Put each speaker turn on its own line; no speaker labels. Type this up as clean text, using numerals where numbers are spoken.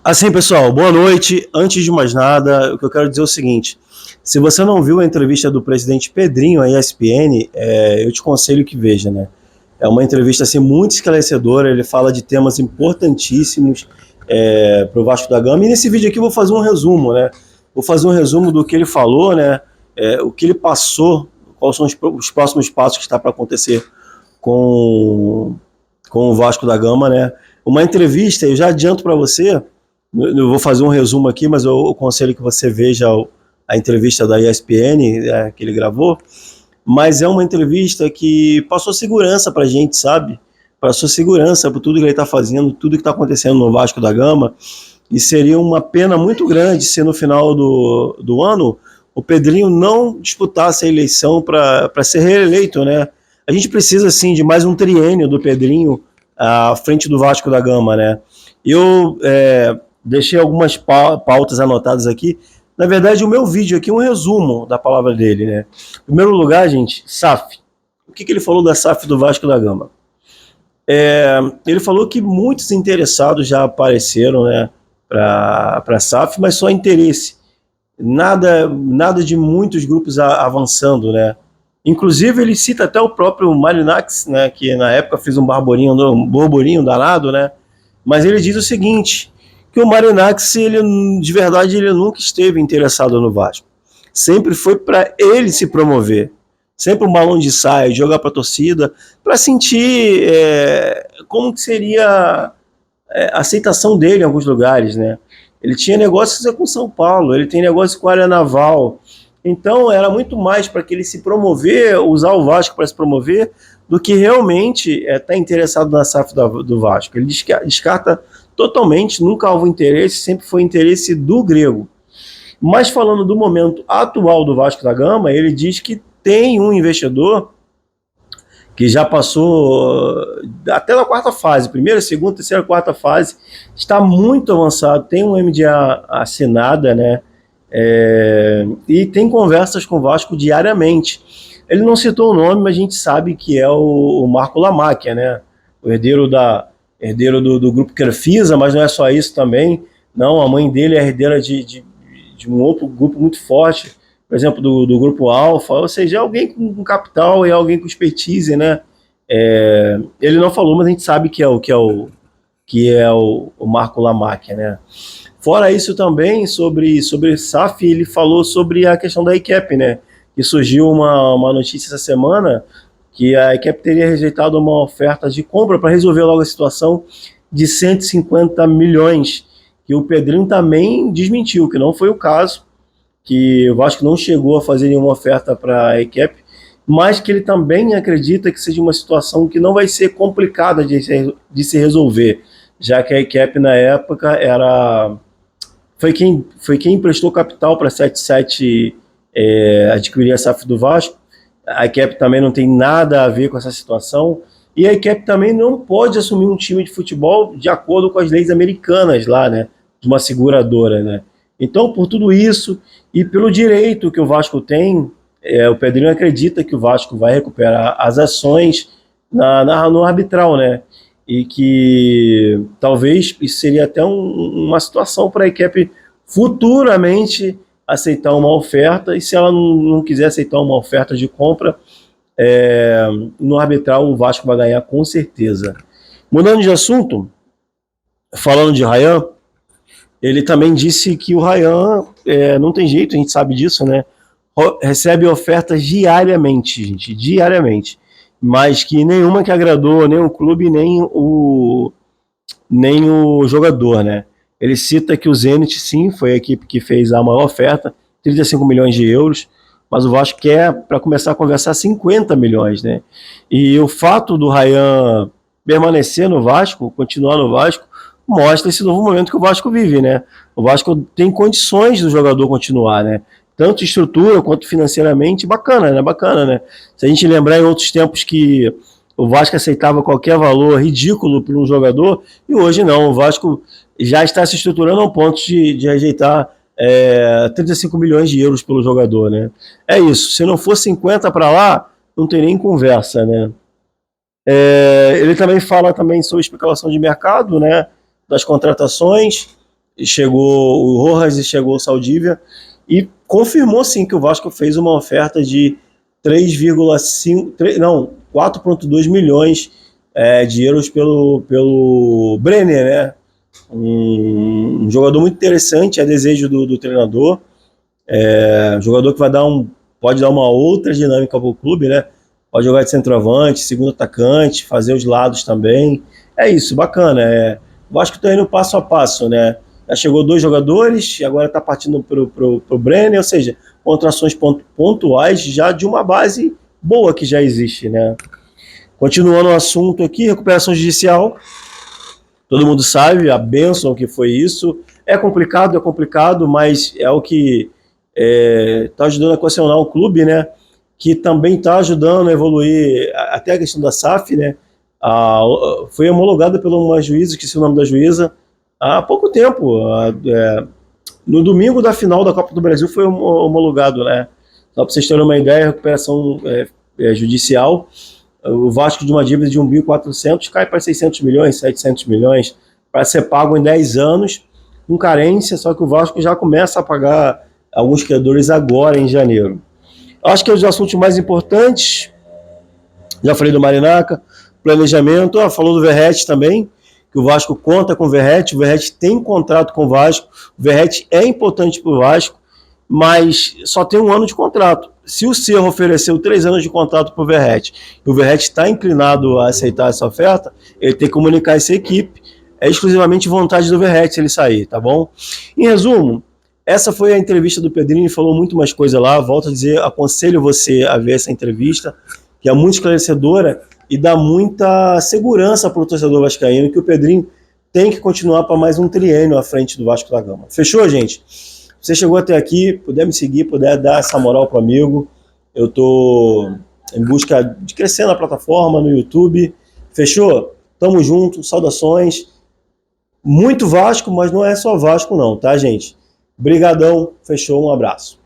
Assim, pessoal, boa noite. Antes de mais nada, o que eu quero dizer é o seguinte: se você não viu a entrevista do presidente Pedrinho à ESPN, eu te aconselho que veja, né? É uma entrevista assim, muito esclarecedora, ele fala de temas importantíssimos para o Vasco da Gama. E nesse vídeo aqui eu vou fazer um resumo, né? Vou fazer um resumo do que ele falou, né? O que ele passou, quais são os próximos passos que está para acontecer com, com o Vasco da Gama, né? Uma entrevista, eu já adianto para você. Eu vou fazer um resumo aqui, mas eu aconselho que você veja a entrevista da ESPN que ele gravou. Mas é uma entrevista que passou segurança pra gente, sabe? Passou segurança por tudo que ele está fazendo, tudo que está acontecendo no Vasco da Gama. E seria uma pena muito grande se no final do ano o Pedrinho não disputasse a eleição para ser reeleito, né? A gente precisa, sim, de mais um triênio do Pedrinho à frente do Vasco da Gama, né? Eu deixei algumas pautas anotadas aqui. Na verdade, o meu vídeo aqui é um resumo da palavra dele, né? Em primeiro lugar, gente, SAF. O que ele falou da SAF do Vasco da Gama? Ele falou que muitos interessados já apareceram, né, para a SAF, mas só interesse. Nada de muitos grupos avançando, né? Inclusive, ele cita até o próprio Marinax, né, que na época fez um burburinho danado, né? Mas ele diz o seguinte, que o Marinax, de verdade, ele nunca esteve interessado no Vasco. Sempre foi para ele se promover. Sempre um balão de saia, jogar para a torcida, para sentir como que seria a aceitação dele em alguns lugares, né? Ele tinha negócios com São Paulo, ele tem negócio com a área naval. Então, era muito mais para que ele se promover, usar o Vasco para se promover, do que realmente estar interessado na SAF do Vasco. Ele descarta totalmente, nunca houve interesse, sempre foi interesse do grego. Mas falando do momento atual do Vasco da Gama, ele diz que tem um investidor que já passou até na quarta fase, primeira, segunda, terceira, quarta fase, está muito avançado, tem um MDA assinada, né? E tem conversas com o Vasco diariamente. Ele não citou o nome, mas a gente sabe que é o Marco Lamáquia, né? O herdeiro do grupo Crefisa, mas não é só isso também. Não, a mãe dele é herdeira de um outro grupo muito forte, por exemplo, do grupo Alfa, ou seja, é alguém com capital e alguém com expertise, né? Ele não falou, mas a gente sabe que é o Marco Lamáquia, né? Fora isso também, sobre SAF, ele falou sobre a questão da ICAP, né? Que surgiu uma notícia essa semana que a ICAP teria rejeitado uma oferta de compra para resolver logo a situação de 150 milhões, que o Pedrinho também desmentiu, que não foi o caso, que o Vasco não chegou a fazer nenhuma oferta para a ICAP, mas que ele também acredita que seja uma situação que não vai ser complicada de se resolver, já que a ICAP na época foi quem emprestou capital para a 77 adquirir a SAF do Vasco. A ICAP também não tem nada a ver com essa situação, e a ICAP também não pode assumir um time de futebol de acordo com as leis americanas lá, né, de uma seguradora, né. Então, por tudo isso, e pelo direito que o Vasco tem, o Pedrinho acredita que o Vasco vai recuperar as ações no arbitral, né, e que talvez isso seria até uma situação para a ICAP futuramente aceitar uma oferta, e se ela não quiser aceitar uma oferta de compra, no arbitral o Vasco vai ganhar com certeza. Mudando de assunto, falando de Rayan, ele também disse que o Rayan, não tem jeito, a gente sabe disso, né? Recebe ofertas diariamente, gente, diariamente, mas que nenhuma que agradou, nem o clube, nem o jogador, né? Ele cita que o Zenit, sim, foi a equipe que fez a maior oferta, 35 milhões de euros, mas o Vasco quer, para começar a conversar, 50 milhões, né? E o fato do Rayan permanecer no Vasco, continuar no Vasco, mostra esse novo momento que o Vasco vive, né? O Vasco tem condições do jogador continuar, né? Tanto estrutura quanto financeiramente, bacana, né? Bacana, né? Se a gente lembrar em outros tempos que o Vasco aceitava qualquer valor ridículo para um jogador, e hoje não, o Vasco já está se estruturando ao ponto de rejeitar 35 milhões de euros pelo jogador, né? É isso, se não for 50 para lá, não tem nem conversa, né? Ele também fala também sobre especulação de mercado, né? Das contratações, chegou o Rojas e chegou o Saldívia, e confirmou sim que o Vasco fez uma oferta de 3,5, não, 4,2 milhões de euros pelo Brenner, né? Um jogador muito interessante, é desejo do treinador, um jogador que pode dar uma outra dinâmica para o clube, né? Pode jogar de centroavante, segundo atacante, fazer os lados também. É isso, bacana. O Vasco está indo passo a passo, né? Já chegou 2 jogadores, e agora está partindo pro Brenner, ou seja, contrações pontuais já de uma base boa que já existe, né? Continuando o assunto aqui, recuperação judicial. Todo mundo sabe a bênção que foi isso. É complicado, mas é o que está ajudando a equacionar o clube, né? Que também está ajudando a evoluir até a questão da SAF, né? Foi homologada por uma juíza, esqueci o nome da juíza, há pouco tempo. No domingo da final da Copa do Brasil foi homologado, né? Só para vocês terem uma ideia, a recuperação judicial, o Vasco de uma dívida de 1.400 cai para 600 milhões, 700 milhões, para ser pago em 10 anos, com carência, só que o Vasco já começa a pagar alguns credores agora em janeiro. Acho que é os assuntos mais importantes. Já falei do Marinaca, planejamento, falou do Verratti também, que o Vasco conta com o Verratti tem contrato com o Vasco, o Verratti é importante para o Vasco, mas só tem 1 ano de contrato. Se o Cerro ofereceu 3 anos de contrato para o Verratti, e o Verratti está inclinado a aceitar essa oferta, ele tem que comunicar essa equipe, é exclusivamente vontade do Verratti ele sair, tá bom? Em resumo, essa foi a entrevista do Pedrinho, falou muito mais coisa lá, volto a dizer, aconselho você a ver essa entrevista, que é muito esclarecedora e dá muita segurança para o torcedor vascaíno, que o Pedrinho tem que continuar para mais um triênio à frente do Vasco da Gama. Fechou, gente? Você chegou até aqui, puder me seguir, puder dar essa moral pro amigo, eu tô em busca de crescer na plataforma, no YouTube. Fechou? Tamo junto, saudações. Muito Vasco, mas não é só Vasco não, tá, gente? Brigadão, fechou, um abraço.